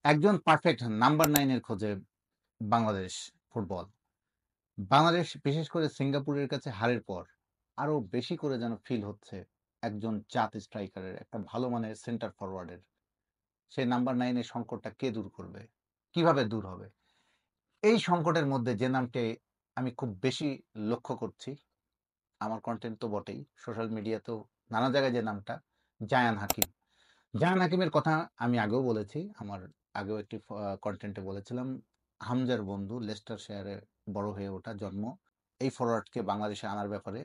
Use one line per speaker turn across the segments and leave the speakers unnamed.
একজন perfect number 9 এর খোঁজে বাংলাদেশ ফুটবল। বাংলাদেশ বিশেষ করে সিঙ্গাপুরের কাছে হারের পর আরো বেশি করে যেন ফিল হচ্ছে একজন জাত স্ট্রাইকারের, একটা ভালো মানের সেন্টার ফরওয়ার্ডের। সেই নাম্বার 9 এর সংকটটা কে দূর করবে? কিভাবে দূর হবে? এই সংকটের মধ্যে যে নামটি আমি খুব বেশি লক্ষ্য করছি, আমার কনটেন্ট তো বটেই, সোশ্যাল মিডিয়াতেও নানা জায়গায় যে নামটা, জায়ান হাকিম। জাহান হাকিমের কথা আমি আগেও বলেছি। আমার আগেও একটি কনটেন্টে বলেছিলাম, হামজার বন্ধু, লেস্টারশায়ারে বড় হয়ে ওঠা, জন্ম। এই ফরোয়ার্ডকে বাংলাদেশে আনার ব্যাপারে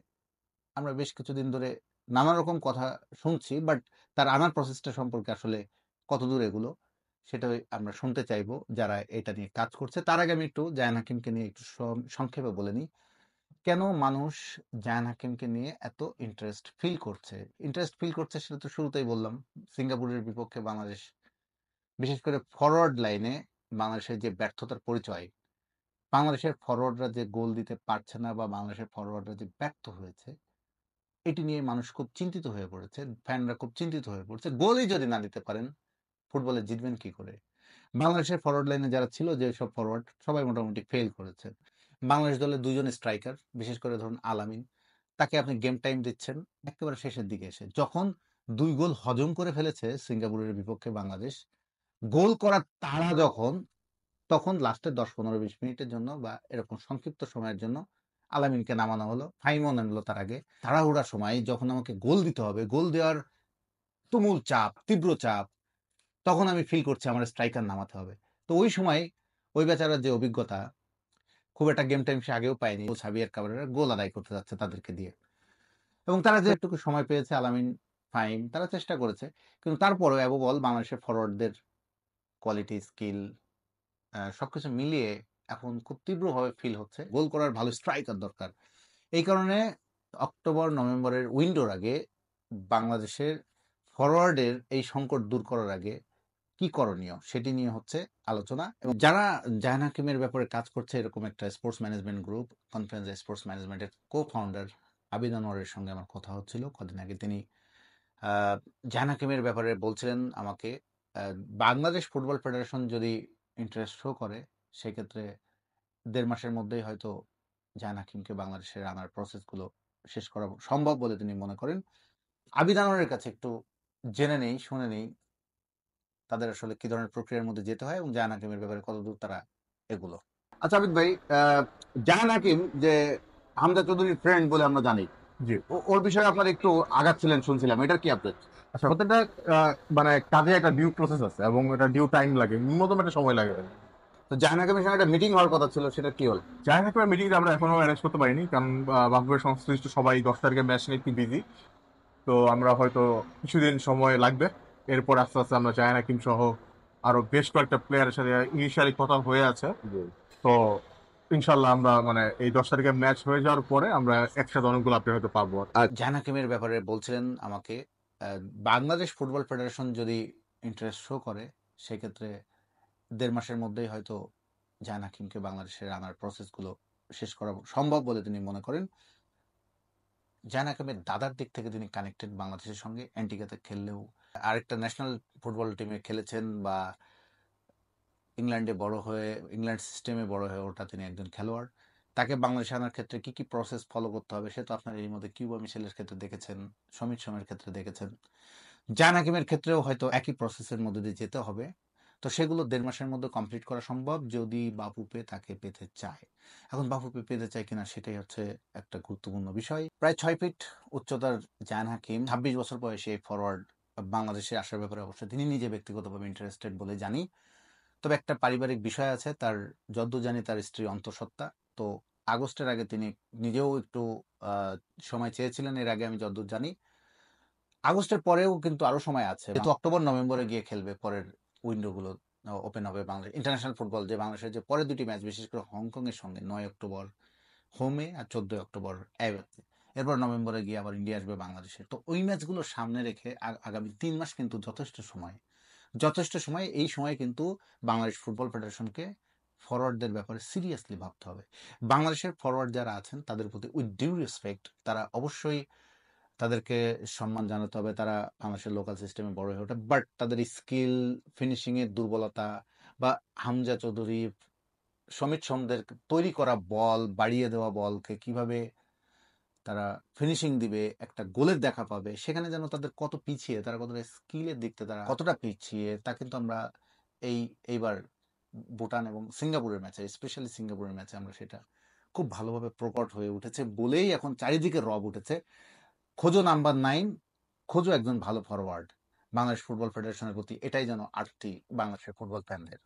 আমরা বেশ কিছুদিন ধরে নানা রকম কথা শুনছি। বাট তার আনার প্রসেসটা সম্পর্কে আসলে কতদূর এগুলো, সেটাই আমরা শুনতে চাইবো যারা এটা নিয়ে কাজ করছে। তার আগে আমি একটু জায়ান হাকিমকে নিয়ে একটু সংক্ষেপে বলে নিই। কেন মানুষ জায়ান হাকিমকে নিয়ে এত ইন্টারেস্ট ফিল করছে সেটা তো শুরুতেই বললাম। সিঙ্গাপুরের বিপক্ষে বাংলাদেশ, বিশেষ করে ফরওয়ার্ড লাইনে বাংলাদেশের যে ব্যর্থতার পরিচয়, বাংলাদেশের ফরওয়ার্ডরা যে গোল দিতে পারছে না বা বাংলাদেশের ফরওয়ার্ডরা যে ব্যর্থ হয়েছে, এটি নিয়ে মানুষ খুব চিন্তিত হয়ে পড়েছে, ফ্যানরা খুব চিন্তিত হয়ে পড়ছে। গোলই যদি না দিতে পারেন, ফুটবলে জিতবেন কি করে? বাংলাদেশের ফরওয়ার্ড লাইনে যারা ছিল, যেসব ফরওয়ার্ড, সবাই মোটামুটি ফেল করেছে। বাংলাদেশ দলে দুজন স্ট্রাইকার, বিশেষ করে ধরুন আলামিন, তাকে আপনি গেম টাইম দিচ্ছেন একেবারে শেষের দিকে এসে, যখন 2 গোল হজম করে ফেলেছে সিঙ্গাপুরের বিপক্ষে বাংলাদেশ। গোল করার তাড়া যখন, তখন লাস্টের 10-15-20 মিনিটের জন্য বা এরকম সংক্ষিপ্ত সময়ের জন্য আলামিনকে নামানো হলো, ফাইমও নামলো তার আগে। তাড়াহুড়ার সময় যখন আমাকে গোল দিতে হবে, গোল দেওয়ার তুমুল চাপ, তীব্র চাপ, তখন আমি ফিল করছি আমার স্ট্রাইকার নামাতে হবে। তো ওই সময় ওই বেচারার যে অভিজ্ঞতা, খুব একটা গেম টাইম সে আগেও পায়নি। সাবিয়ার কাভারেরা গোল আদায় করতে যাচ্ছে তাদেরকে দিয়ে, এবং তারা যে একটুকু সময় পেয়েছে, আলামিন, ফাইম, তারা চেষ্টা করেছে। কিন্তু তারপরেও অ্যাবভ অল বাংলাদেশের ফরওয়ার্ডদের কোয়ালিটি, স্কিল, সবকিছু মিলিয়ে এখন খুব তীব্রভাবে ফিল হচ্ছে গোল করার ভালো স্ট্রাইকার দরকার। এই কারণে অক্টোবর নভেম্বরের উইন্ডোর আগে বাংলাদেশের ফরওয়ার্ডের এই সংকট দূর করার আগে কি করণীয় সেটি নিয়ে হচ্ছে আলোচনা। এবং যারা জাহান হাকিমের ব্যাপারে কাজ করছে, এরকম একটা sports management group, conference sports ম্যানেজমেন্টের কো ফাউন্ডার আবিদ আনোয়ারের সঙ্গে আমার কথা হচ্ছিল কদিন আগে। তিনি জাহান হাকিমের ব্যাপারে বলছিলেন আমাকে, বাংলাদেশ ফুটবল ফেডারেশন যদি ইন্টারেস্ট শো করে, সেক্ষেত্রে 1.5 মাসের মধ্যেই হয়তো জাহান হাকিমকে বাংলাদেশের আনার প্রসেসগুলো শেষ করা সম্ভব বলে তিনি মনে করেন। আবিদ আনোয়ারের কাছে একটু জেনে নেই, শুনে নেই তাদের আসলে কি ধরনের প্রক্রিয়ার মধ্যে যেতে হয় এবং জাহান হাকিমের ব্যাপারে কতদূর তারা এগুলো। আচ্ছা আবিদ ভাই, জাহান হাকিম যে হামজা চৌধুরীর ফ্রেন্ড বলে আমরা জানি,
জি।
ওর বিষয়ে আপনার একটু আগাচ্ছিলেন শুনছিলাম, এটার কি আপডেট?
আচ্ছা, প্রত্যেকটা মানে কাজে একটা ডিউ প্রসেস আছে এবং এটা ডিউ টাইম লাগে, ন্যূনতম একটা সময় লাগে।
তো জাহান হাকিমের সঙ্গে একটা মিটিং হওয়ার কথা ছিল, সেটা কি হলো?
যাই হোক, মিটিংটা আমরা এখনো অ্যারেঞ্জ করতে পারিনি, কারণ বাফুফের সংশ্লিষ্ট সবাই 10 তারিখে ম্যাচ নিয়ে একটু বিজি। তো আমরা হয়তো কিছুদিন সময় লাগবে। এরপর আস্তে আস্তে আমরা জায়ান হাকিম সহ আরো বেশ কয়েকটা প্লেয়ারের সাথে ইনিশিয়ালি কথা হয়ে আছে। তো ইনশাল্লাহ আমরা মানে এই 10 তারিখে ম্যাচ হয়ে যাওয়ার পরে আমরা একসাথে অনেকগুলো আপডেট হয়তো পাবো।
আর জাহান হাকিমের ব্যাপারে বলছিলেন আমাকে, বাংলাদেশ ফুটবল ফেডারেশন যদি ইন্টারেস্ট শো করে, সেক্ষেত্রে 1.5 মাসের মধ্যেই হয়তো জাহান হাকিমকে বাংলাদেশের আনার প্রসেসগুলো শেষ করা সম্ভব বলে তিনি মনে করেন। জাহান হাকিমের দাদার দিক থেকে তিনি কানেক্টেড বাংলাদেশের সঙ্গে, অ্যান্টিগাতে খেললেও আরেকটা ন্যাশনাল ফুটবল টিমে খেলেছেন, বা ইংল্যান্ডে বড় হয়ে, ইংল্যান্ড সিস্টেমে বড় হয়ে ওঠা তিনি একজন খেলোয়াড়। তাকে বাংলাদেশে আনার ক্ষেত্রে কি কি প্রসেস ফলো করতে হবে সে তো আপনার এর মধ্যে কিউবা মিশেলের ক্ষেত্রে দেখেছেন, সমিত সোমের ক্ষেত্রে দেখেছেন। জাহান হাকিমের ক্ষেত্রেও হয়তো একই প্রসেসের মধ্যে দিয়ে যেতে হবে। তো সেগুলো 1.5 মাসের মধ্যে কমপ্লিট করা সম্ভব যদি বাফুফে তাকে পেতে চায়। এখন বাফুফে পেতে চায় কিনা সেটাই হচ্ছে একটা গুরুত্বপূর্ণ বিষয়। প্রায় 6 ফিট উচ্চতার জাহান হাকিম, 26 বছর বয়সে ফরওয়ার্ড, বাংলাদেশে আসার ব্যাপারে অবশ্যই তিনি নিজে ব্যক্তিগতভাবে ইন্টারেস্টেড বলে জানি। তবে একটা পারিবারিক বিষয় আছে, তার যদ্দূর জানি তার স্ত্রী অন্তঃসত্ত্বা। তো আগস্টের আগে তিনি নিজেও একটু সময় চেয়েছিলেন, এর আগে আমি যদ্দূর জানি। আগস্টের পরেও কিন্তু আরো সময় আছে, যেহেতু অক্টোবর নভেম্বরে গিয়ে খেলবে, পরের উইন্ডো গুলো ওপেন হবে বাংলাদেশ ইন্টারন্যাশনাল ফুটবল, যে বাংলাদেশের যে পরের দুটি ম্যাচ, বিশেষ করে হংকং এর সঙ্গে 9 অক্টোবর হোমে আর 14 অক্টোবর অ্যাওয়েতে, এরপর নভেম্বরে গিয়ে আবার ইন্ডিয়া আসবে বাংলাদেশে। তো ওই ম্যাচগুলো সামনে রেখে আগামী 3 মাস কিন্তু যথেষ্ট সময়। এই সময় কিন্তু বাংলাদেশ ফুটবল ফেডারেশনকে ফরওয়ার্ডদের ব্যাপারে সিরিয়াসলি ভাবতে হবে। বাংলাদেশের ফরওয়ার্ড যারা আছেন তাদের প্রতি উইথ ডিউ রেসপেক্ট, তারা অবশ্যই তাদেরকে সম্মান জানাতে হবে। তারা বাংলাদেশের লোকাল সিস্টেমে বড় হয়ে ওঠে। বাট তাদের স্কিল, ফিনিশিং এর দুর্বলতা বা হামজা চৌধুরী, সমিত সোমদের তৈরি করা বল, বাড়িয়ে দেওয়া বলকে কিভাবে তারা ফিনিশিং দিবে, একটা গোলের দেখা পাবে, সেখানে যেন তাদের কত পিছিয়ে, তারা কতটা স্কিলের দিক থেকে তারা কতটা পিছিয়ে, তা কিন্তু আমরা এইবার ভুটান এবং সিঙ্গাপুরের ম্যাচে, স্পেশালি সিঙ্গাপুরের ম্যাচে আমরা সেটা খুব ভালোভাবে প্রকট হয়ে উঠেছে বলেই এখন চারিদিকে রব উঠেছে। খোঁজো নাম্বার 9, খোঁজো একজন ভালো ফরওয়ার্ড। বাংলাদেশ ফুটবল ফেডারেশনের প্রতি এটাই যেন আরতি বাংলাদেশের ফুটবল ফ্যানদের।